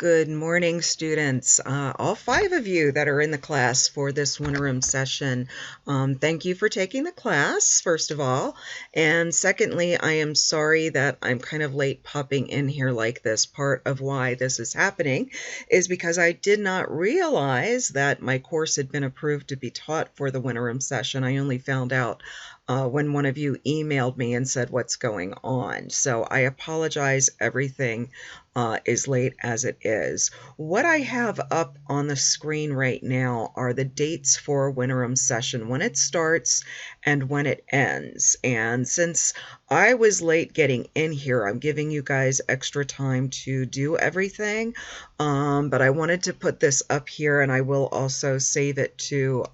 Good morning, students. All 5 of you that are in the class for this Winterim session. Thank you for taking the class, first of all. And secondly, I am sorry that I'm kind of late popping in here like this. Part of why this is happening is because I did not realize that my course had been approved to be taught for the Winterim session. I only found out when one of you emailed me and said what's going on. So I apologize, everything is late as it is. What I have up on the screen right now are the dates for Winterim session, when it starts and when it ends. And since I was late getting in here, I'm giving you guys extra time to do everything. But I wanted to put this up here, and I will also save it to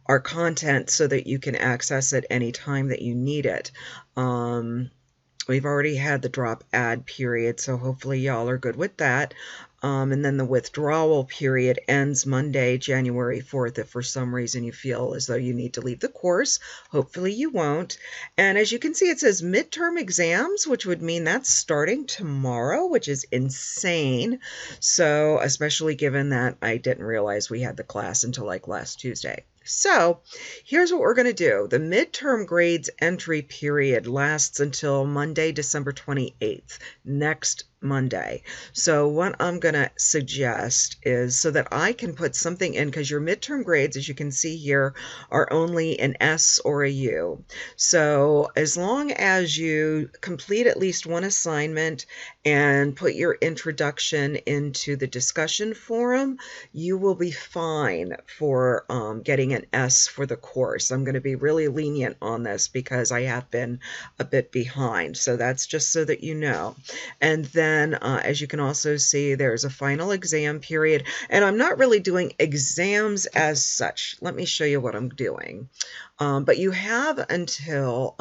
our content so that you can access it anytime that you need it. We've already had the drop ad period, so hopefully y'all are good with that. And then the withdrawal period ends Monday, January 4th. If for some reason you feel as though you need to leave the course, hopefully you won't. And as you can see, it says midterm exams, which would mean that's starting tomorrow, which is insane. So especially given that I didn't realize we had the class until like last Tuesday. So here's what we're going to do. The midterm grades entry period lasts until Monday, December 28th, next Monday. So what I'm going to suggest is, so that I can put something in, because your midterm grades, as you can see here, are only an S or a U. So as long as you complete at least one assignment and put your introduction into the discussion forum, you will be fine for getting an S for the course. I'm going to be really lenient on this because I have been a bit behind. So that's just so that you know. And then as you can also see, there's a final exam period, and I'm not really doing exams as such. Let me show you what I'm doing. But you have until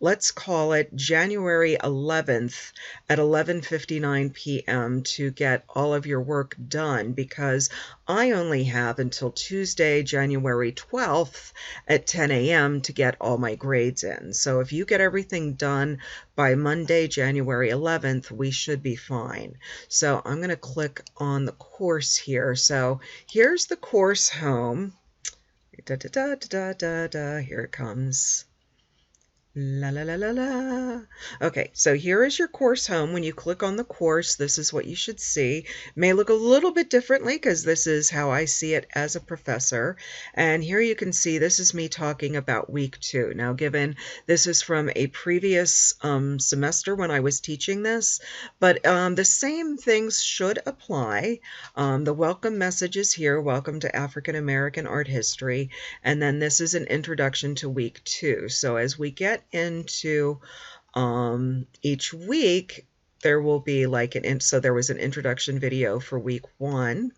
let's call it January 11th at 11:59 p.m. to get all of your work done, because I only have until Tuesday, January 12th at 10 a.m. to get all my grades in. So if you get everything done by Monday, January 11th, we should be fine. So I'm going to click on the course here. So here's the course home. Da, da, da, da, da, da. Here it comes. La la la la la. Okay, so here is your course home. When you click on the course, this is what you should see. It may look a little bit differently because this is how I see it as a professor. And here you can see this is me talking about week 2. Now, given this is from a previous semester when I was teaching this, but the same things should apply. The welcome message is here. Welcome to African American Art History. And then this is an introduction to week 2. So as we get into each week, there will be like so there was an introduction video for week 1,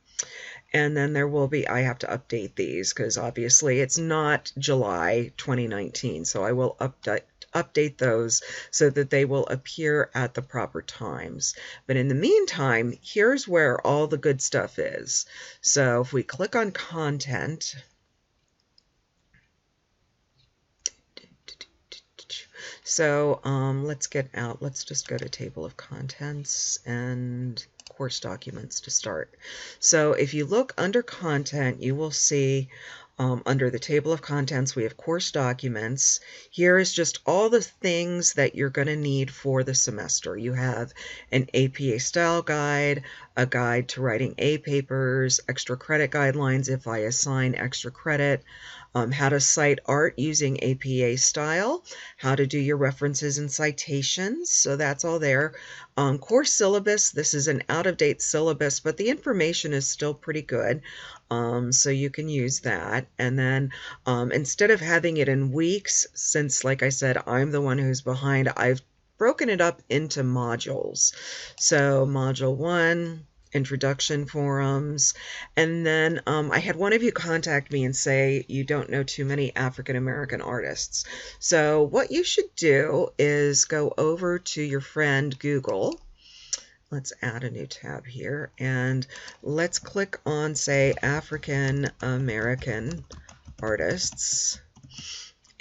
and then there will be, I have to update these because obviously it's not July 2019, so I will update those so that they will appear at the proper times. But in the meantime, here's where all the good stuff is. So if we click on content, so let's get out, let's just go to table of contents and course documents to start. So if you look under content, you will see under the table of contents, we have course documents. Here is just all the things that you're going to need for the semester. You have an APA style guide, a guide to writing A papers, extra credit guidelines if I assign extra credit, how to cite art using APA style, how to do your references and citations, so that's all there. Course syllabus, this is an out-of-date syllabus, but the information is still pretty good, so you can use that. And then instead of having it in weeks, since like I said, I'm the one who's behind, I've broken it up into modules. So module 1, introduction forums, and then I had one of you contact me and say you don't know too many African American artists. So what you should do is go over to your friend Google. Let's add a new tab here, and let's click on, say, African American artists.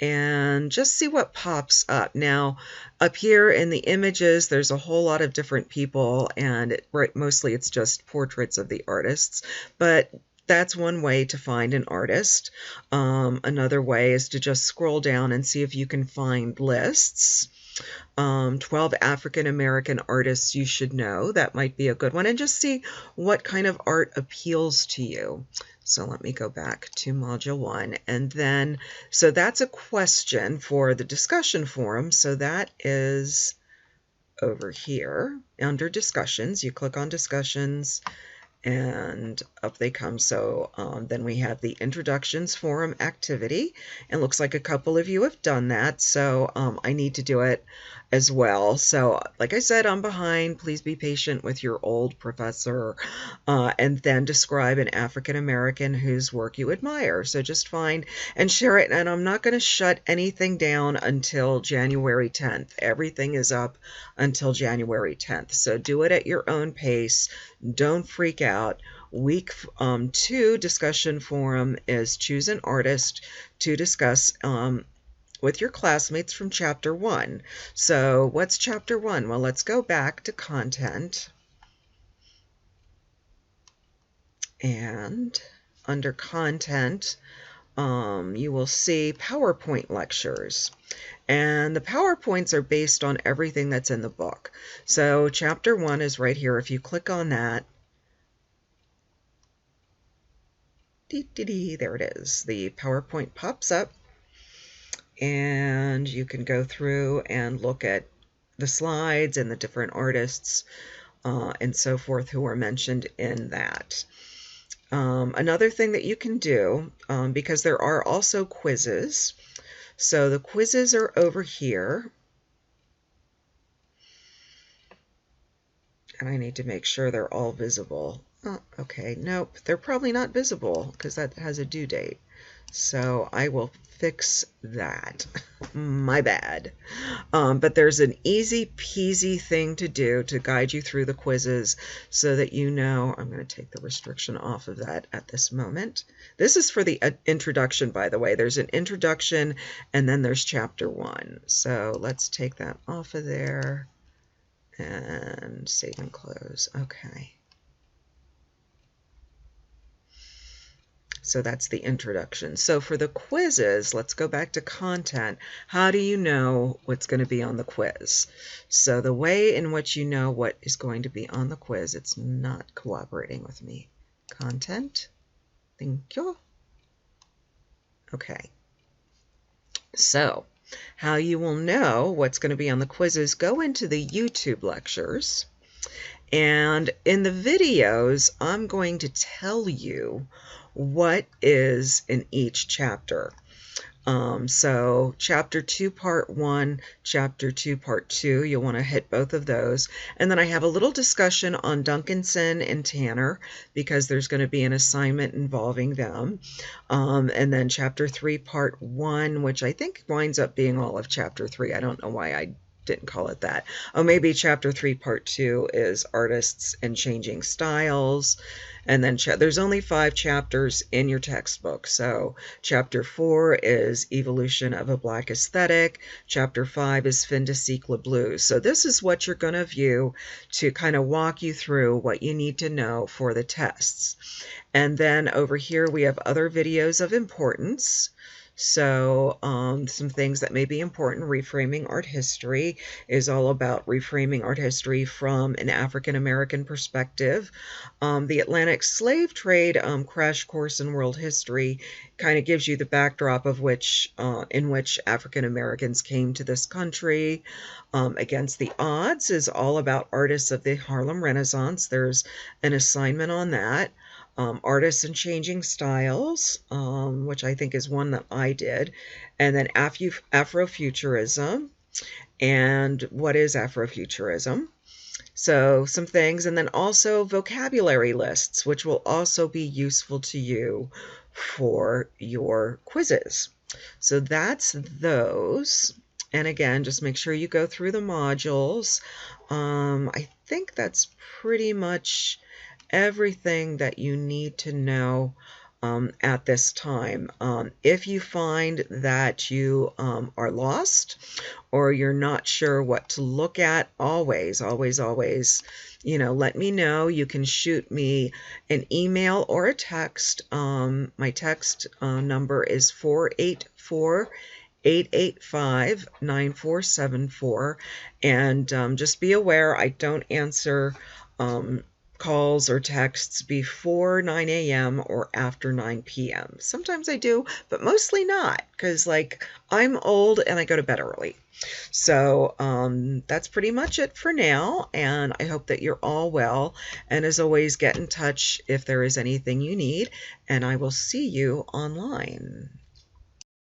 and just see what pops up. Now, up here in the images, there's a whole lot of different people, and mostly it's just portraits of the artists, but that's one way to find an artist. Another way is to just scroll down and see if you can find lists. 12 African American artists you should know. That might be a good one. And just see what kind of art appeals to you. So let me go back to Module 1. And then, so that's a question for the discussion forum. So that is over here under discussions. You click on discussions and up they come. So then we have the introductions forum activity. It looks like a couple of you have done that, so I need to do it as well. So like I said, I'm behind. Please be patient with your old professor. And then describe an African American whose work you admire. So just find and share it. And I'm not going to shut anything down until January 10th. Everything is up until January 10th. So do it at your own pace. Don't freak out. Week 2 discussion forum is choose an artist to discuss with your classmates from Chapter 1. So what's Chapter 1? Well, let's go back to content. And under content, you will see PowerPoint lectures. And the PowerPoints are based on everything that's in the book. So Chapter 1 is right here. If you click on that, there it is. The PowerPoint pops up. And you can go through and look at the slides and the different artists and so forth who are mentioned in that. Another thing that you can do, because there are also quizzes, so the quizzes are over here. And I need to make sure they're all visible. Oh, okay, nope, they're probably not visible because that has a due date. So I will fix that. My bad. But there's an easy peasy thing to do to guide you through the quizzes so that you know. I'm going to take the restriction off of that at this moment. This is for the introduction, by the way. There's an introduction and then there's Chapter 1. So let's take that off of there and save and close. Okay. So that's the introduction. So for the quizzes, let's go back to content. How do you know what's going to be on the quiz? So the way in which you know what is going to be on the quiz, it's not cooperating with me. Content. Thank you. Okay. So how you will know what's going to be on the quizzes, go into the YouTube lectures. And in the videos, I'm going to tell you what is in each chapter. So Chapter 2, Part 1, Chapter 2, Part 2, you'll want to hit both of those. And then I have a little discussion on Duncanson and Tanner because there's going to be an assignment involving them. And then Chapter 3, Part 1, which I think winds up being all of Chapter 3. I don't know why I didn't call it that. Oh, maybe Chapter 3, Part 2 is Artists and Changing Styles. And then there's only 5 chapters in your textbook. So Chapter 4 is Evolution of a Black Aesthetic. Chapter 5 is Fin de Siècle Blues. So this is what you're going to view to kind of walk you through what you need to know for the tests. And then over here we have other videos of importance. So some things that may be important. Reframing Art History is all about reframing art history from an African American perspective. The Atlantic Slave Trade Crash Course in World History kind of gives you the backdrop of in which African Americans came to this country. Against the Odds is all about artists of the Harlem Renaissance. There's an assignment on that. Artists and Changing Styles, which I think is one that I did, and then Afrofuturism. And what is Afrofuturism? So some things, and then also vocabulary lists, which will also be useful to you for your quizzes. So that's those. And again, just make sure you go through the modules. I think that's pretty much everything that you need to know at this time. If you find that you are lost or you're not sure what to look at, always, let me know. You can shoot me an email or a text. My text number is 484 885-9474, and just be aware I don't answer calls or texts before 9 a.m. or after 9 p.m. Sometimes I do, but mostly not, because I'm old and I go to bed early. So that's pretty much it for now, and I hope that you're all well. And as always, get in touch if there is anything you need, and I will see you online.